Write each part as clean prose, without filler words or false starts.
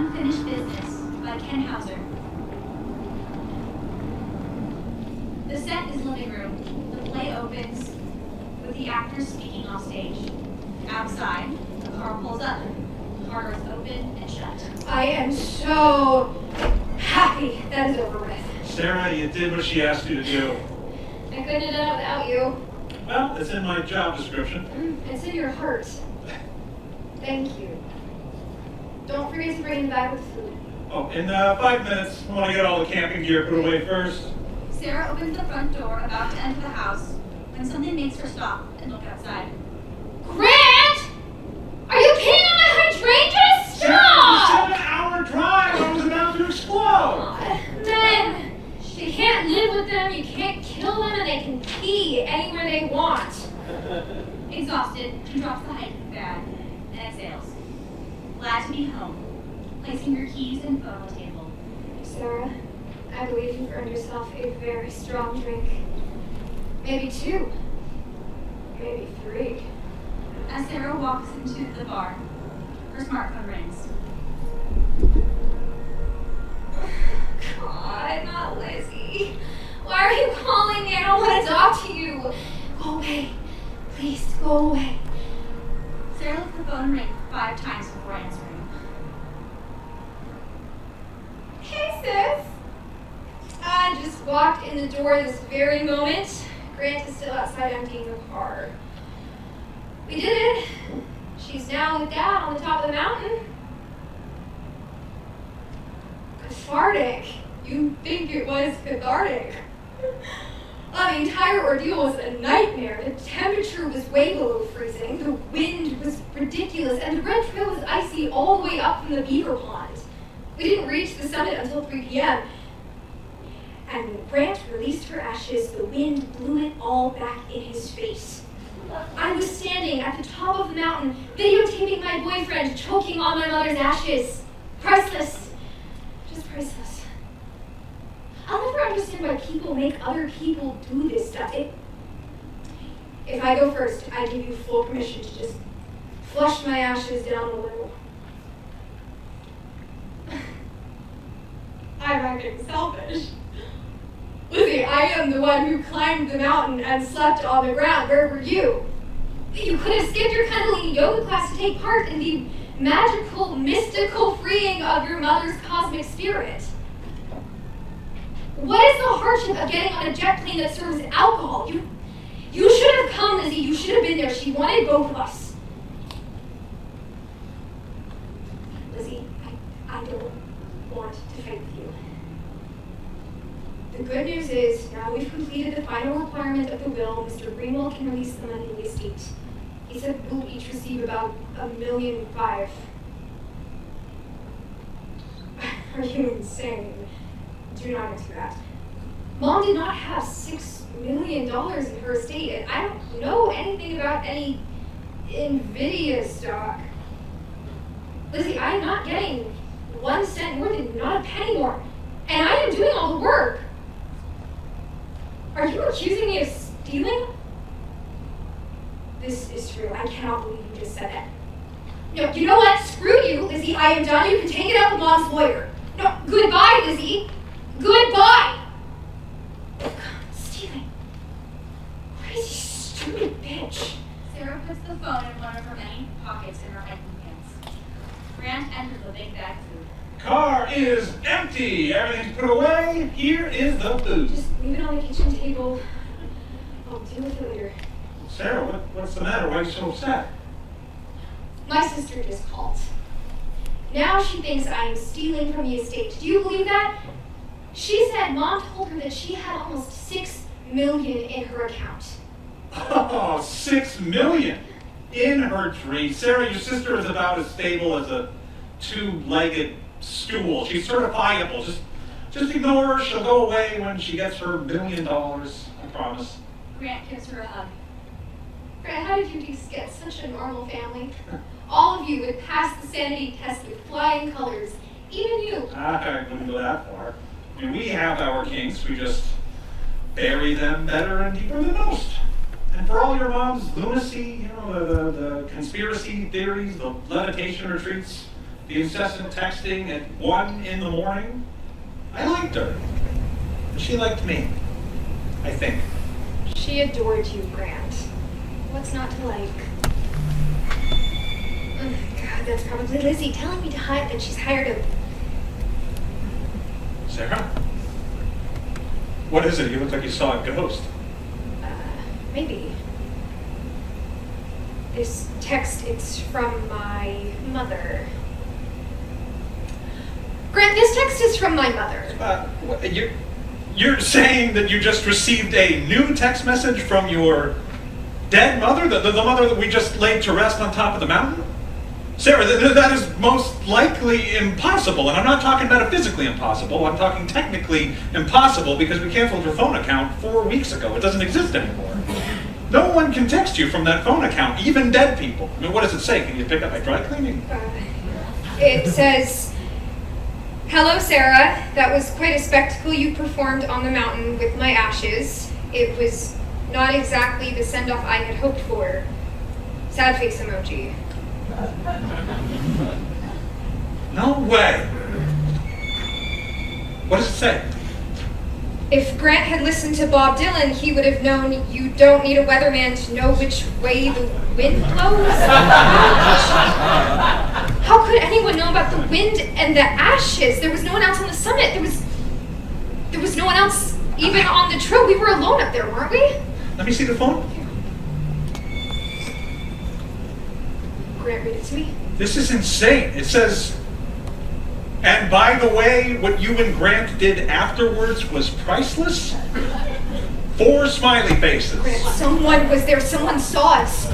Unfinished Business by Ken Hauser. The set is living room. The play opens with the actors speaking off stage. Outside, the car pulls up. The car doors open and shut. I am so happy that is over with. Sarah, you did what she asked you to do. I couldn't have done it without you. Well, it's in my job description. It's in your heart. Thank you. Don't forget to bring me back with food. Oh, in 5 minutes, I want to get all the camping gear put away first. Sarah opens the front door, about to enter the house, when something makes her stop and look outside. Grant! Are you peeing on my hydrangea? Sarah, Stop! it's a 7-hour drive! I was about to explode! Men! You can't live with them, you can't kill them, and they can pee anywhere they want. Exhausted, she drops the hiking bag and exhales. Glad to be home, placing her keys and phone on the table. Sarah, I believe you've earned yourself a very strong drink. Maybe 2. Maybe 3. As Sarah walks into the bar, her smartphone rings. God, not Lizzie. Why are you calling me? I don't want to talk to you. Go away. Please, go away. Sarah lets the phone ring 5 times before answering. Hey, sis. I just walked in the door this very moment. Grant is still outside emptying the car. We did it. She's now with Dad on the top of the mountain. Cathartic. You think it was cathartic. The entire ordeal was a nightmare. The temperature was way below freezing, the wind was ridiculous, and the red trail was icy all the way up from the beaver pond. We didn't reach the summit until 3 p.m. And when Grant released her ashes, the wind blew it all back in his face. I was standing at the top of the mountain, videotaping my boyfriend choking on my mother's ashes. Priceless. Just priceless. I'll never understand why people make other people do this stuff. If I go first, I give you full permission to just flush my ashes down a little. I'm acting selfish. Lizzie, I am the one who climbed the mountain and slept on the ground. Where were you? You could have skipped your Kundalini yoga class to take part in the magical, mystical freeing of your mother's cosmic spirit. What is the hardship of getting on a jet plane that serves alcohol? You should have come, Lizzie. You should have been there. She wanted both of us. Lizzie, I don't want to fight with you. The good news is, now we've completed the final requirement of the will, Mr. Greenwald can release the money in the estate. He said we'll each receive about $1.5 million. Are you insane? Do not answer that. Mom did not have $6 million in her estate, and I don't know anything about any NVIDIA stock. Lizzie, I am not getting 1 cent more than not a penny more, and I am doing all the work. Are you accusing me of stealing? This is true. I cannot believe you just said that. No, you know what? Screw you, Lizzie. I am done. You can take it up with Mom's lawyer. No, goodbye, Lizzie. Goodbye! Stealing. Crazy, stupid bitch. Sarah puts the phone in one of her many pockets in her hiking pants. Grant enters the big bag of food. Car is empty. Everything's put away. Here is the food. Just leave it on the kitchen table. I'll deal with it later. Sarah, what's the matter? Why are you so upset? My sister just called. Now she thinks I am stealing from the estate. Do you believe that? She said Mom told her that she had almost $6 million in her account. Oh, $6 million in her tree. Sarah, your sister is about as stable as a 2-legged stool. She's certifiable. Just ignore her. She'll go away when she gets her $1 million. I promise. Grant gives her a hug. Grant, how did you just get such a normal family? All of you would pass the sanity test with flying colors. Even you. I wouldn't go that far. I mean, we have our kinks. We just bury them better and deeper than most. And for all your mom's lunacy, the conspiracy theories, the levitation retreats, The incessant texting at 1 in the morning. I liked her. And she liked me. I think. She adored you, Grant. What's not to like? God, that's probably Lizzie telling me to hide that she's hired a... Sarah? What is it? You look like you saw a ghost. Maybe. This text, it's from my mother. Grant, this text is from my mother. You're saying that you just received a new text message from your dead mother? The mother that we just laid to rest on top of the mountain? Sarah, that is most likely impossible. And I'm not talking metaphysically impossible. I'm talking technically impossible because we canceled your phone account 4 weeks ago. It doesn't exist anymore. No one can text you from that phone account, even dead people. I mean, what does it say? Can you pick up my dry cleaning? It says, "Hello, Sarah. That was quite a spectacle you performed on the mountain with my ashes. It was not exactly the send-off I had hoped for. Sad face emoji." No way. What does it say? If Grant had listened to Bob Dylan, he would have known you don't need a weatherman to know which way the wind blows. How could anyone know about the wind and the ashes? There was no one else on the summit. There was no one else even on the trail. We were alone up there, weren't we? Let me see the phone. Grant, read it to me. This is insane. It says, "And by the way, what you and Grant did afterwards was priceless." 4 smiley faces. Grant, someone was there. Someone saw us.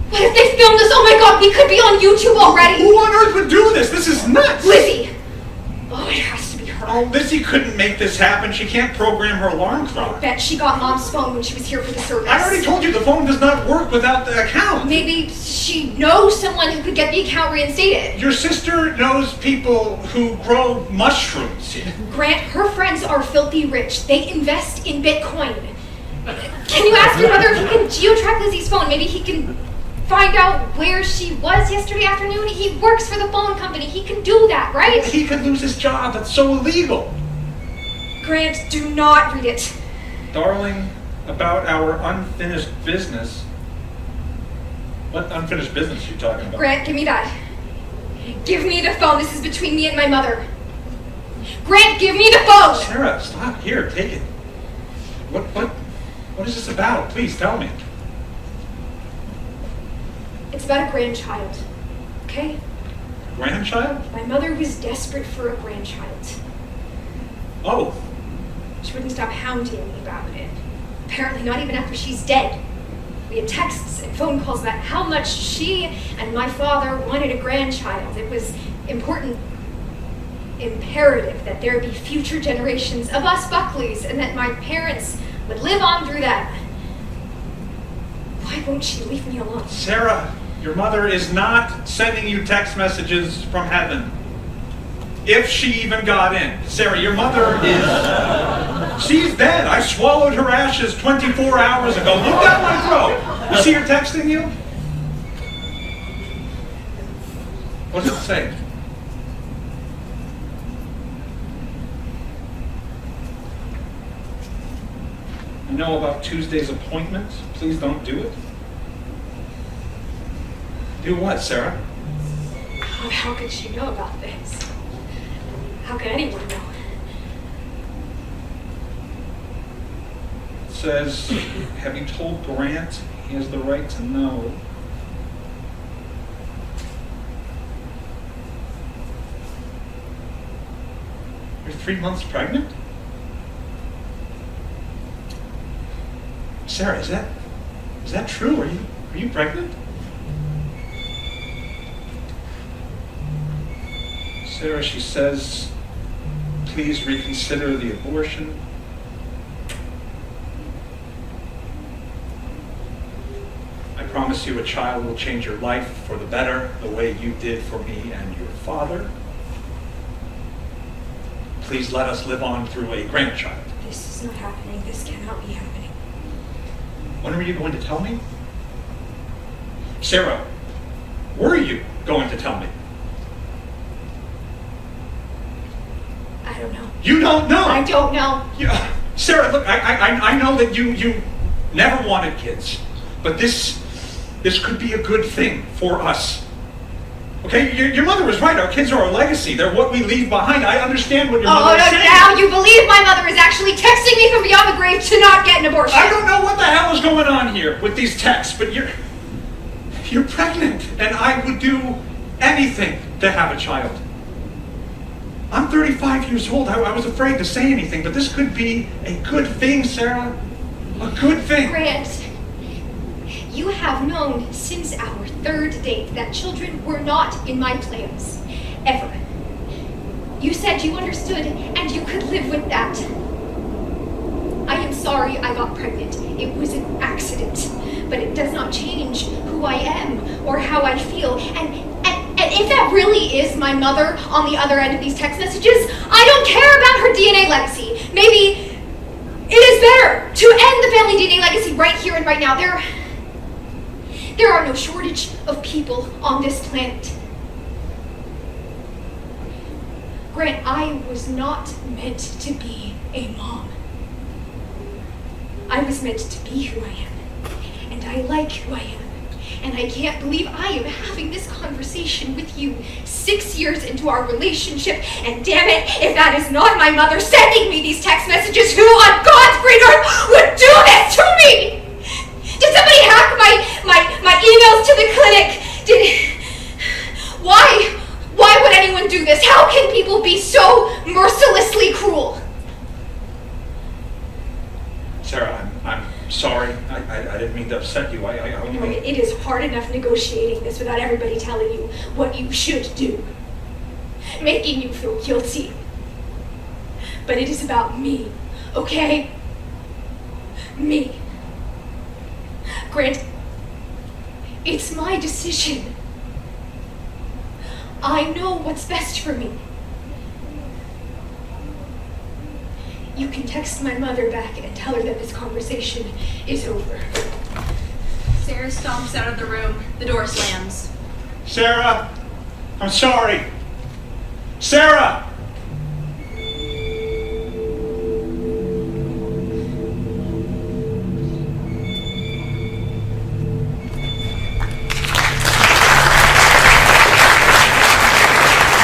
What if they filmed us? Oh my God, we could be on YouTube already. Who on earth would do this? This is nuts. Lizzie. Oh, it has to be her. Oh, Lizzie couldn't make this happen. She can't program her alarm I clock. bet she got Mom's phone when she was here for the service. I already told you the phone does not work without the account. Maybe she knows someone who could get the account reinstated. Your sister knows people who grow mushrooms. Grant, her friends are filthy rich. They invest in Bitcoin. Can you ask your mother if he can geo-track Lizzie's phone? Maybe he can find out where she was yesterday afternoon. He works for the phone company. He can do that, right? He could lose his job. That's so illegal. Grant, do not read it. Darling, about our unfinished business. What unfinished business are you talking about? Grant, give me that. Give me the phone. This is between me and my mother. Grant, give me the phone! Sarah, stop. Here, take it. What is this about? Please tell me. It's about a grandchild, okay? Grandchild? My mother was desperate for a grandchild. Oh, She wouldn't stop hounding me about it. Apparently not even after she's dead. We had texts and phone calls about how much she and my father wanted a grandchild. It was important, imperative that there be future generations of us Buckleys and that my parents would live on through that. Why won't she leave me alone? Sarah, your mother is not sending you text messages from heaven. If she even got in. Sarah, your mother is... She's dead. I swallowed her ashes 24 hours ago. Look down my throat. You see her texting you? What does it say? I know about Tuesday's appointment. Please don't do it. Do what, Sarah? How could she know about this? How could anyone know? It says, have you told Grant he has the right to know? You're 3 months pregnant? Sarah, is that true? Are you pregnant? Sarah, she says, please reconsider the abortion. I promise you a child will change your life for the better, the way you did for me and your father. Please let us live on through a grandchild. This is not happening. This cannot be happening. When are you going to tell me? Sarah, were you going to tell me? I don't know. You don't know? I don't know. Yeah. Sarah, look, I know that you never wanted kids, but this could be a good thing for us. Okay, your mother was right. Our kids are our legacy. They're what we leave behind. I understand what your mother is saying. Now you believe my mother is actually texting me from beyond the grave to not get an abortion. I don't know what the hell is going on here with these texts, but you're pregnant, and I would do anything to have a child. I'm 35 years old. I was afraid to say anything, but this could be a good thing, Sarah. A good thing. Grant, you have known since our third date that children were not in my plans. Ever. You said you understood and you could live with that. I am sorry I got pregnant. It was an accident. But it does not change who I am or how I feel. And if that really is my mother on the other end of these text messages, I don't care about her DNA legacy. Maybe it is better to end the family DNA legacy right here and right now. There are no shortage of people on this planet. Grant, I was not meant to be a mom. I was meant to be who I am. And I like who I am. And I can't believe I am having this conversation with you 6 years into our relationship. And damn it, if that is not my mother sending me these text messages, who on God's green earth would do this to me? Did somebody hack my emails to the clinic? Why would anyone do this? How can people be so mercilessly cruel? Sarah, I'm sorry. I didn't mean to upset you. It is hard enough negotiating this without everybody telling you what you should do, making you feel guilty. But it is about me, okay? Me. Grant, it's my decision. I know what's best for me. You can text my mother back and tell her that this conversation is over. Sarah stomps out of the room. The door slams. Sarah, I'm sorry. Sarah!